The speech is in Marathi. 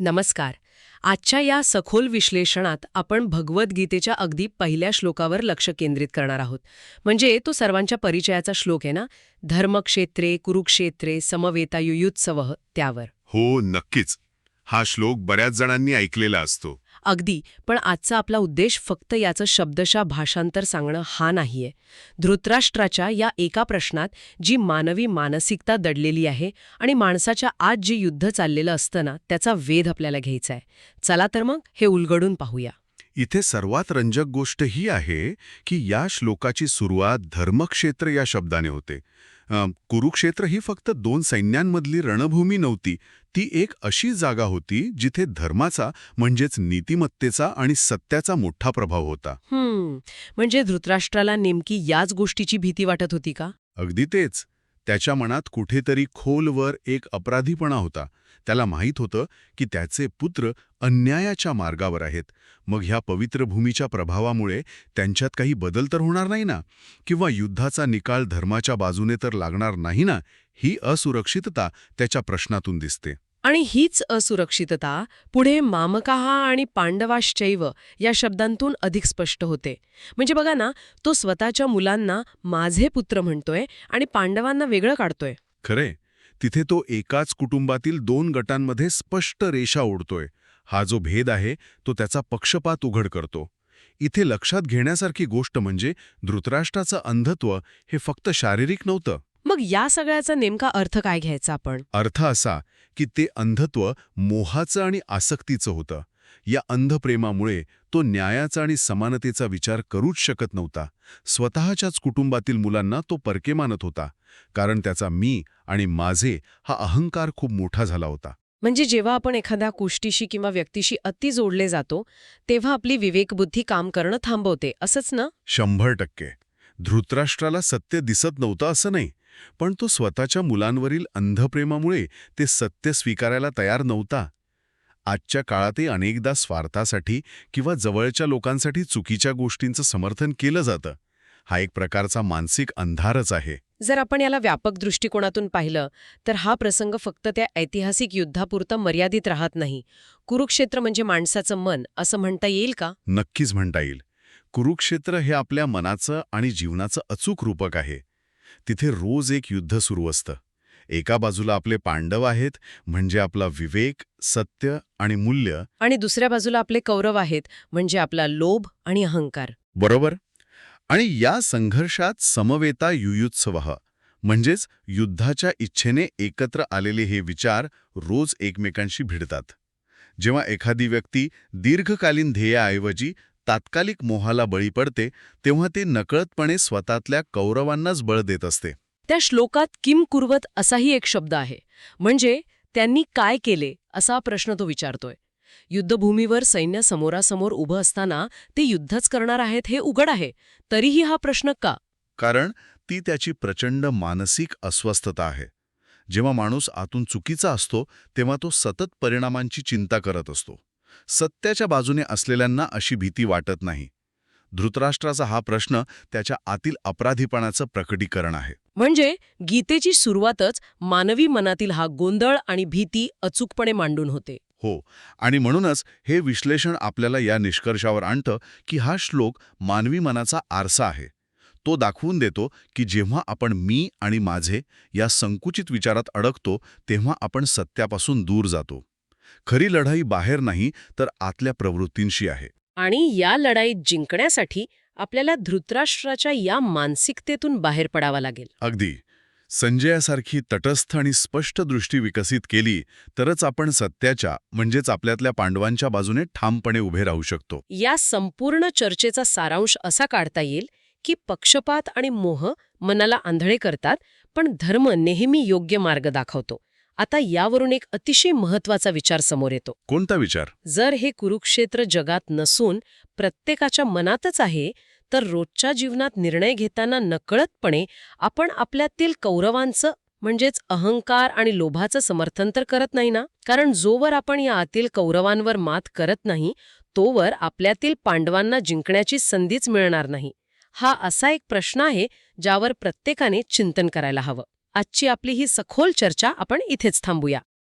नमस्कार. आजच्या या सखोल विश्लेषणात आपण भगवद्गीतेच्या अगदी पहिल्या श्लोकावर लक्ष केंद्रित करणार आहोत. म्हणजे तो सर्वांच्या परिचयाचा श्लोक आहे ना, धर्मक्षेत्रे कुरुक्षेत्रे समवेतायुयुत्सवः त्यावर. हो, नक्कीच. हा श्लोक बऱ्याच जणांनी ऐकलेला असतो. अगदी. पण आजचा आपला उद्देश फक्त याचं शब्दशः भाषांतर सांगणं हा नाहीये. धृतराष्ट्राच्या या एका प्रश्नात जी मानवी मानसिकता दडलेली आहे आणि माणसाच्या आज जे युद्ध चाललेलं असतं ना, त्याचा वेध आपल्याला घ्यायचा आहे. चला तर मग हे उलगडून पाहूया. इथे सर्वात रंजक गोष्ट ही आहे की या श्लोकाची सुरुवात धर्मक्षेत्र या शब्दाने होते. कुरुक्षेत्र ही फक्त दोन सैन्यांमधली रणभूमी नव्हती. ती एक अशी जागा होती जिथे धर्माचा म्हणजेच नीतिमत्तेचा आणि सत्याचा मोठा प्रभाव होता. म्हणजे धृतराष्ट्राला नेमकी याच गोष्टीची भीती वाटत होती का? अगदी तेच. त्याच्या मनात कुठेतरी खोलवर एक अपराधीपणा होता. त्याला माहीत होतं की त्याचे पुत्र अन्यायाच्या मार्गावर आहेत. मग ह्या पवित्र भूमीच्या प्रभावामुळे त्यांच्यात काही बदल तर होणार नाही ना, किंवा युद्धाचा निकाल धर्माच्या बाजूने तर लागणार नाही ना, ही असुरक्षितता त्याच्या प्रश्नातून दिसते. आणि हीच असुरक्षितता पुढे मामकाः आणि पांडवाश्चैव या शब्दांतून अधिक स्पष्ट होते. म्हणजे बघा ना, तो स्वतःच्या मुलांना माझे पुत्र म्हणतोय आणि पांडवांना वेगळं काढतोय. खरे, तिथे तो एकाच कुटुंबातील दोन गटांमध्ये स्पष्ट रेषा ओढतोय. हा जो भेद आहे तो त्याचा पक्षपात उघड करतो. इथे लक्षात घेण्यासारखी गोष्ट म्हणजे धृतराष्ट्राचं अंधत्व हे फक्त शारीरिक नव्हतं. मग या सगळ्याचा नेमका अर्थ काय घ्यायचा आपण? अर्थ असा की ते अंधत्व मोहाचं आणि आसक्तीचं होतं. या अंधप्रेमामुळे तो न्यायाचा आणि समानतेचा विचार करूच शकत नव्हता. स्वतःच्याच कुटुंबातील मुलांना तो परके मानत होता, कारण त्याचा मी आणि माझे हा अहंकार खूप मोठा झाला होता. म्हणजे जेव्हा आपण एखाद्या गोष्टीशी किंवा व्यक्तीशी अति जोडले जातो, तेव्हा आपली विवेकबुद्धी काम करणं थांबवते, असंच ना? 100%. धृतराष्ट्राला सत्य दिसत नव्हतं असं नाही, पण तो स्वतःच्या मुलांवरील अंधप्रेमामुळे ते सत्य स्वीकारायला तयार नव्हता. आजच्या काळातही अनेकदा स्वार्थासाठी किंवा जवळच्या लोकांसाठी चुकीच्या गोष्टींचं समर्थन केलं जातं. हा एक प्रकारचा मानसिक अंधारच आहे. जर आपण याला व्यापक दृष्टिकोनातून पाहिलं तर हा प्रसंग फक्त त्या ऐतिहासिक युद्धापुरता मर्यादित राहत नाही. कुरुक्षेत्र म्हणजे माणसाचं मन असं म्हणता येईल का? नक्कीच म्हणता येईल. कुरुक्षेत्र हे आपल्या मनाचं आणि जीवनाचं अचूक रूपक आहे. तिथे रोज एक युद्ध सुरू असतं. एका बाजूला आपले पांडव आहेत, म्हणजे आपला विवेक, सत्य आणि मूल्य, आणि दुसऱ्या बाजूला आपले कौरव आहेत, म्हणजे आपला लोभ आणि अहंकार. बरोबर. आणि या संघर्षात समवेता युयुत्सवः म्हणजेच युद्धाच्या इच्छेने एकत्र आलेले हे विचार रोज एकमेकांशी भिडतात. जेव्हा एखादी व्यक्ती दीर्घकालीन ध्येयाऐवजी तात्कालिक मोहाला बळी पडते, तेव्हा ते नकळतपणे स्वतःतल्या कौरवांनाच बळ देत असते. त्या श्लोकात किम कुर्वत असाही एक शब्द आहे. म्हणजे त्यांनी काय केले असा प्रश्न तो विचारतोय. युद्धभूमीवर सैन्य समोरासमोर उभं असताना ते युद्धच करणार आहेत हे उघड आहे, तरीही हा प्रश्न का? कारण ती त्याची प्रचंड मानसिक अस्वस्थता आहे. जेव्हा माणूस आतून चुकीचा असतो तेव्हा तो सतत परिणामांची चिंता करत असतो. सत्याच्या बाजूने असलेल्यांना अशी भीती वाटत नाही. धृतराष्ट्राचा हा प्रश्न त्याच्या आतील अपराधीपणाचं प्रकटीकरण आहे. म्हणजे गीतेची सुरुवातच मानवी मनातील हा गोंधळ आणि भीती अचूकपणे मांडून होते. हो, आणि म्हणूनच हे विश्लेषण आपल्याला या निष्कर्षावर आणतं की हा श्लोक मानवी मनाचा आरसा आहे. तो दाखवून देतो की जेव्हा आपण मी आणि माझे या संकुचित विचारात अडकतो तेव्हा आपण सत्यापासून दूर जातो. खरी लढाई बाहेर नाही तर आतल्या प्रवृत्तींशी आहे. आणि या लढाईत जिंकण्यासाठी आपल्याला धृतराष्ट्राच्या या मानसिकतेतून बाहेर पडावं लागेल. अगदी. संजयासारखी तटस्थ आणि स्पष्ट दृष्टी विकसित केली तरच आपण सत्याच्या म्हणजेच आपल्यातल्या पांडवांच्या बाजूने ठामपणे उभे राहू शकतो. या संपूर्ण चर्चेचा सारांश असा काढता येईल की पक्षपात आणि मोह मनाला आंधळे करतात, पण धर्म नेहमी योग्य मार्ग दाखवतो. आता यावरून एक अतिशय महत्वाचा विचार समोर येतो. कोणता विचार? जर हे कुरुक्षेत्र जगात नसून प्रत्येकाच्या मनातच आहे, तर रोजच्या जीवनात निर्णय घेताना नकळतपणे आपण आपल्यातील कौरवांचं म्हणजेच अहंकार आणि लोभाचं समर्थन तर करत नाही ना? कारण जोवर आपण या आतील कौरवांवर मात करत नाही, तोवर आपल्यातील पांडवांना जिंकण्याची संधीच मिळणार नाही. हा असा एक प्रश्न आहे ज्यावर प्रत्येकाने चिंतन करायला हवं. आजची आपली ही सखोल चर्चा आपण इथेच थांबूया.